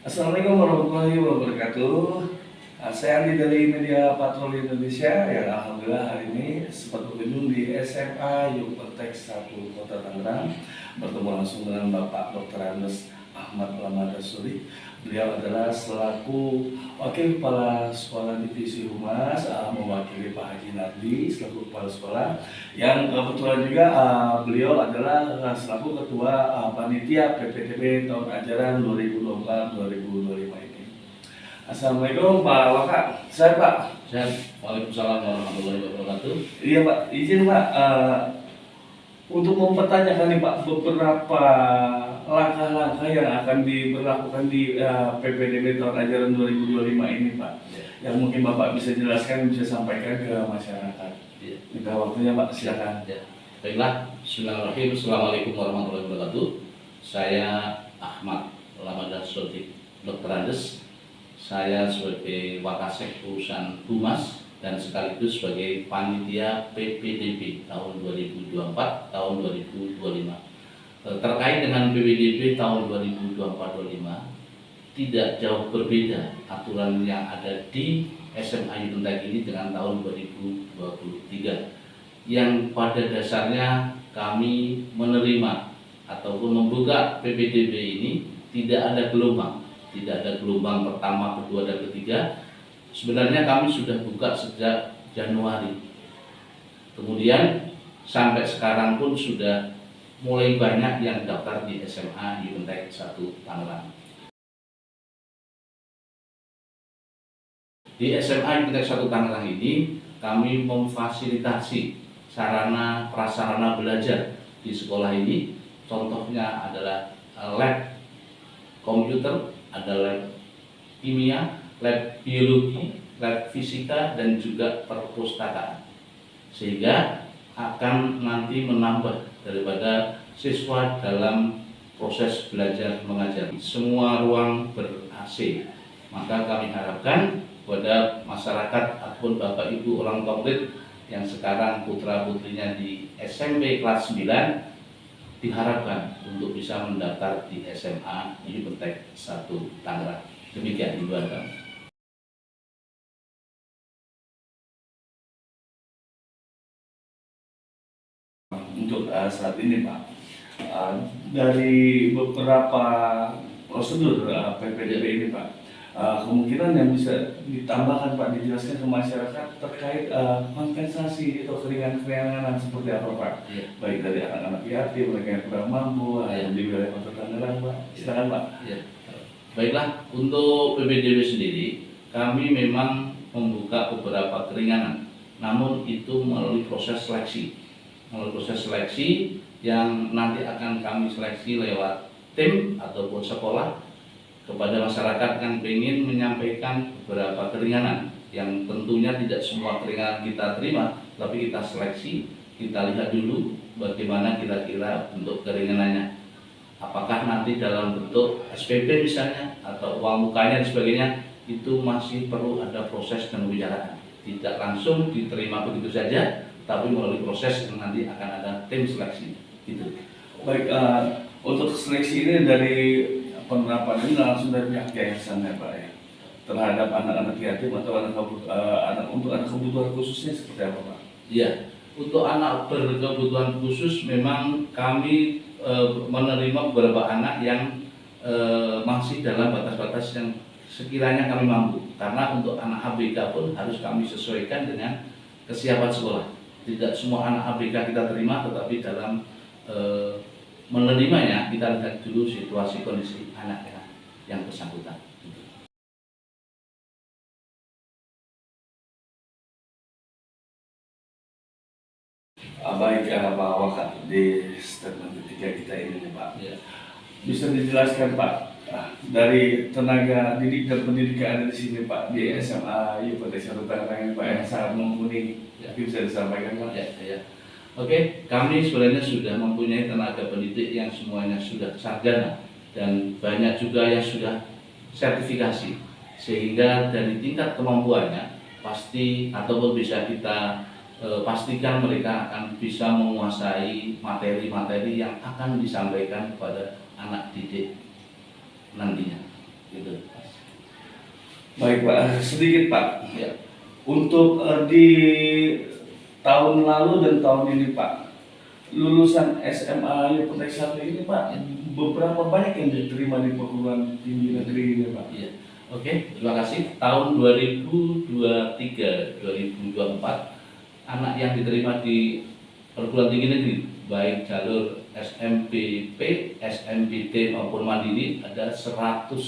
Assalamualaikum warahmatullahi wabarakatuh. Saya Andi dari Media Patroli Indonesia yang alhamdulillah hari ini sempat berkunjung di SMA Yupertek 1 Kota Tangerang, bertemu langsung dengan Bapak Dr. Andes Ahmad Lamadasuri. Beliau adalah selaku Wakil Kepala Sekolah Divisi Humas, mewakili Pak Haji Nardi selaku Kepala Sekolah, yang kebetulan juga beliau adalah selaku Ketua Panitia PPDB tahun ajaran 2024-2025 ini. Assalamualaikum Pak Waka, saya Pak. Waalaikumsalam warahmatullahi wabarakatuh. Iya Pak, izin Pak untuk mempertanyakan nih Pak beberapa langkah-langkah yang akan diberlakukan di PPDB tahun ajaran 2025 ini Pak, yang mungkin Bapak bisa jelaskan, bisa sampaikan ke masyarakat. Minta waktunya Pak, silakan. Baiklah, bismillahirrahmanirrahim. Assalamualaikum warahmatullahi wabarakatuh. Saya Ahmad Lamadasuri Dr. Andes. Saya sebagai Wakasek urusan Humas dan sekaligus sebagai Panitia PPDB tahun 2024 tahun 2025. Terkait dengan PPDB tahun 2024-2025 tidak jauh berbeda aturan yang ada di SMA Yupertek ini dengan tahun 2023, yang pada dasarnya kami menerima ataupun membuka PPDB ini tidak ada gelombang pertama, kedua, dan ketiga. Sebenarnya kami sudah buka sejak Januari, kemudian sampai sekarang pun sudah mulai banyak yang daftar di SMA Yupertek 1 Tangerang. Di SMA Yupertek 1 Tangerang ini kami memfasilitasi sarana prasarana belajar di sekolah ini. Contohnya adalah lab komputer, ada lab kimia, lab biologi, lab fisika, dan juga perpustakaan, sehingga akan nanti menambah daripada siswa dalam proses belajar mengajar. Semua ruang ber-AC, maka kami harapkan kepada masyarakat ataupun Bapak Ibu orang tua murid yang sekarang putra putrinya di SMP kelas 9 diharapkan untuk bisa mendaftar di SMA Yupertek 1 Tangerang. Demikian himbauan kami. Untuk saat ini Pak, dari beberapa prosedur PPDB ini Pak, kemungkinan yang bisa ditambahkan Pak, dijelaskan ke masyarakat terkait kompensasi atau keringanan seperti apa Pak? Baik dari anak-anak yatim, mereka yang kurang mampu, di wilayah Kota Tangerang Pak. Silakan Pak. Baiklah, untuk PPDB sendiri kami memang membuka beberapa keringanan, namun itu melalui proses seleksi. Yang nanti akan kami seleksi lewat tim ataupun sekolah kepada masyarakat yang ingin menyampaikan beberapa keringanan, yang tentunya tidak semua keringanan kita terima, tapi kita seleksi, kita lihat dulu bagaimana kira-kira bentuk keringanannya. Apakah nanti dalam bentuk SPP misalnya, atau uang mukanya dan sebagainya, itu masih perlu ada proses dan pembicaraan. Tidak langsung diterima begitu saja, tapi melalui proses yang nanti akan ada tim seleksi. Gitu. Baik, untuk seleksi ini dari penerapan ini langsung dari pihak yayasan ya Pak ya, terhadap anak-anak yatim atau untuk anak kebutuhan khususnya seperti apa Pak? Iya, untuk anak berkebutuhan khusus memang kami menerima beberapa anak yang masih dalam batas-batas yang sekiranya kami mampu, karena untuk anak ABK pun harus kami sesuaikan dengan kesiapan sekolah. Tidak semua anak ABK kita terima, tetapi dalam menerimanya kita lihat dulu situasi kondisi anak yang bersangkutan. Baik Pak Waka, di statement ketiga kita ini Pak, bisa dijelaskan Pak, dari tenaga didik dan pendidik yang ada di sini Pak, di SMA Yupertek 1 Tangerang ini Pak, yang sangat mumpuni, bisa disampaikan Pak? Oke, kami sebenarnya sudah mempunyai tenaga pendidik yang semuanya sudah sarjana dan banyak juga yang sudah sertifikasi, sehingga dari tingkat kemampuannya pasti ataupun bisa kita pastikan mereka akan bisa menguasai materi-materi yang akan disampaikan kepada anak didik nantinya. Gitu. Baik Pak, sedikit Pak. Ya. Untuk di tahun lalu dan tahun ini Pak, lulusan SMA Yupetek 1 ini Pak, beberapa banyak yang diterima di perguruan tinggi negeri ini Pak. Iya. Oke, terima kasih. Tahun 2023-2024 anak yang diterima di perguruan tinggi negeri baik jalur SMPP, SMPT maupun mandiri ada 101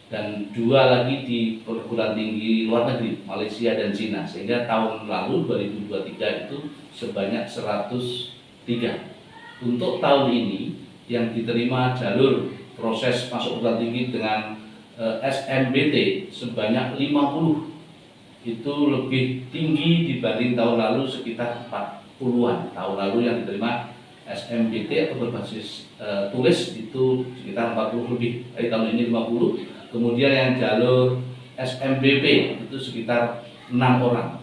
dan 2 lagi di perguruan tinggi luar negeri Malaysia dan Cina, sehingga tahun lalu 2023 itu sebanyak 103. Untuk tahun ini yang diterima jalur proses masuk perguruan tinggi dengan SMBT sebanyak 50, itu lebih tinggi dibanding tahun lalu sekitar 40-an. Tahun lalu yang diterima SMBT atau berbasis tulis itu sekitar 40 lebih, dari tahun ini 50. Kemudian yang jalur SMBP itu sekitar 6 orang,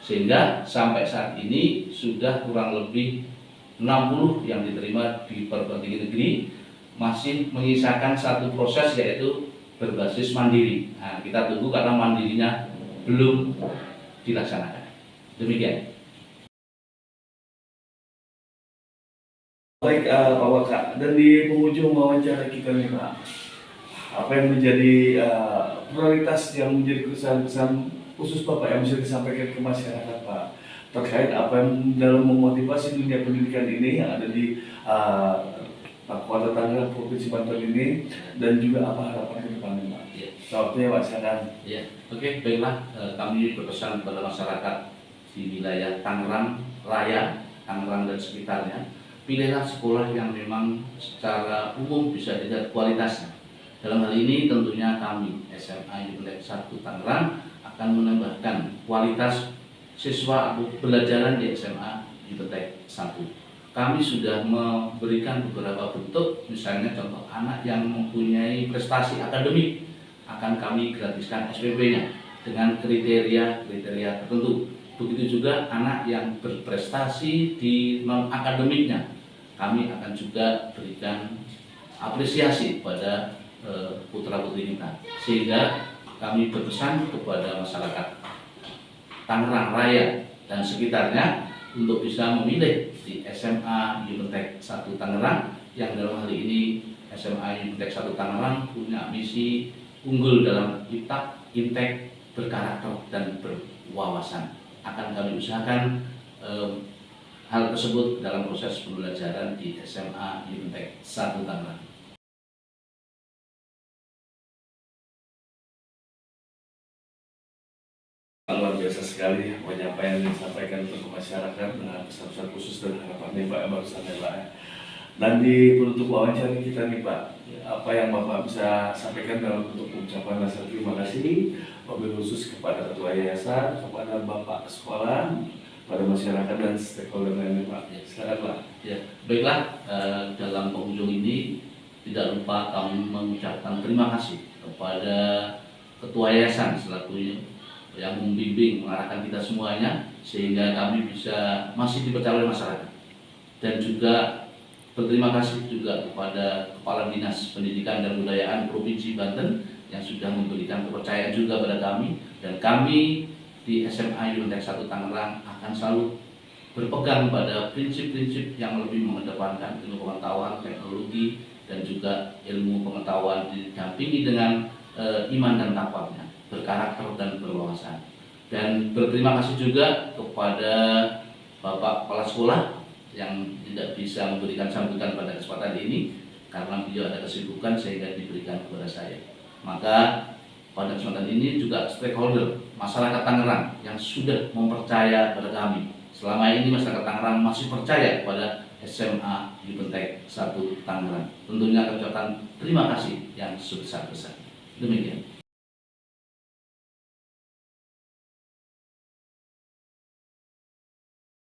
sehingga sampai saat ini sudah kurang lebih 60 yang diterima di perguruan tinggi negeri. Masih menyisakan satu proses, yaitu berbasis mandiri. Nah, kita tunggu karena mandirinya belum dilaksanakan. Demikian. Baik Pak Waka, dan di penghujung wawancara kita nih Pak, apa yang menjadi prioritas yang menjadi kesan-kesan khusus Bapak yang bisa disampaikan ke masyarakat Pak, terkait apa yang dalam memotivasi dunia pendidikan ini yang ada di Kota Tangerang, Provinsi Banten ini, dan juga apa harapan ke depannya Pak? Ya. Waktunya Pak, silakan. Ya, oke, baiklah. Kami berpesan kepada masyarakat di wilayah Tangerang Raya, Tangerang dan sekitarnya, pilihlah sekolah yang memang secara umum bisa dilihat kualitasnya. Dalam hal ini tentunya kami SMA Yupetek 1 Tangerang akan menambahkan kualitas siswa atau pembelajaran di SMA Yupetek 1. Kami sudah memberikan beberapa bentuk, misalnya contoh anak yang mempunyai prestasi akademik akan kami gratiskan SPP-nya dengan kriteria tertentu. Begitu juga anak yang berprestasi di non-akademiknya, kami akan juga berikan apresiasi pada putra-putri kita, sehingga kami berpesan kepada masyarakat Tangerang Raya dan sekitarnya untuk bisa memilih di SMA Yupetek 1 Tangerang, yang dalam hal ini SMA Yupetek 1 Tangerang punya misi unggul dalam intek, berkarakter dan berwawasan. Akan kami usahakan hal tersebut dalam proses pembelajaran di SMA Yupetek 1 Tangerang. Luar biasa sekali penyampaian yang disampaikan untuk masyarakat dengan pesan-pesan khusus dan harapannya Pak yang barusan ya Pak. Dan di penutup wawancara kita nih Pak, apa yang Bapak bisa sampaikan dalam bentuk ucapan rasa terima kasih, wabil khusus kepada ketua yayasan, kepada Bapak sekolah, pada masyarakat dan stakeholder lainnya Pak. Silakan Pak. Ya, baiklah, dalam penghujung ini tidak lupa kami mengucapkan terima kasih kepada ketua yayasan selaku yang membimbing, mengarahkan kita semuanya, sehingga kami bisa masih dipercaya oleh masyarakat. Dan juga berterima kasih juga kepada Kepala Dinas Pendidikan dan Kebudayaan Provinsi Banten yang sudah memberikan kepercayaan juga pada kami, dan kami di SMA Yupetek 1 Tangerang akan selalu berpegang pada prinsip-prinsip yang lebih mengedepankan ilmu pengetahuan, teknologi, dan juga ilmu pengetahuan didampingi dengan iman dan takwanya, berkarakter dan berwawasan. Dan berterima kasih juga kepada Bapak Kepala Sekolah yang tidak bisa memberikan sambutan pada kesempatan ini karena beliau ada kesibukan sehingga diberikan kepada saya. Maka pada kesempatan ini juga stakeholder masyarakat Tangerang yang sudah mempercaya pada kami. Selama ini masyarakat Tangerang masih percaya kepada SMA Yupetek 1 Tangerang. Tentunya kami ucapkan terima kasih yang sebesar-besar. Demikian.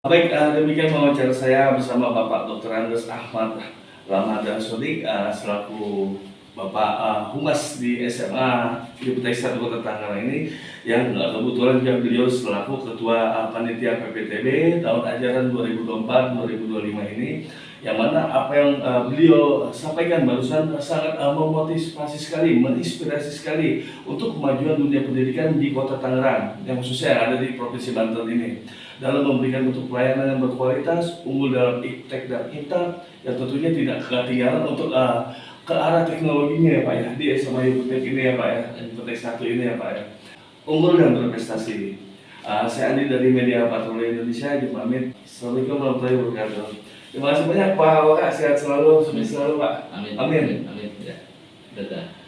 Baik, demikian wawancara saya bersama Bapak Dr. Andes Ahmad Ramadan Sodik selaku Bapak Humas di SMA Iptek 1 Kota Tangerang ini, yang kebetulan juga beliau selaku Ketua Panitia PPTB tahun ajaran 2024-2025 ini, yang mana apa yang beliau sampaikan barusan sangat memotivasi sekali, menginspirasi sekali untuk kemajuan dunia pendidikan di Kota Tangerang, yang khususnya yang ada di Provinsi Banten ini, dalam memberikan bentuk pelayanan yang berkualitas, unggul dalam iptek dan intak, yang tentunya tidak ketinggalan untuk ke arah teknologinya ya Pak ya, di SMA Iptek ini ya Pak ya, Iptek 1 ini ya Pak ya, unggul dan berprestasi. Saya Andi dari Media Patroli Indonesia, pamit. Assalamualaikum warahmatullahi wabarakatuh. Terima kasih banyak Pak Waka, sehat selalu, sukses selalu Pak. Amin. Amin. Amin. Ya. Dadah.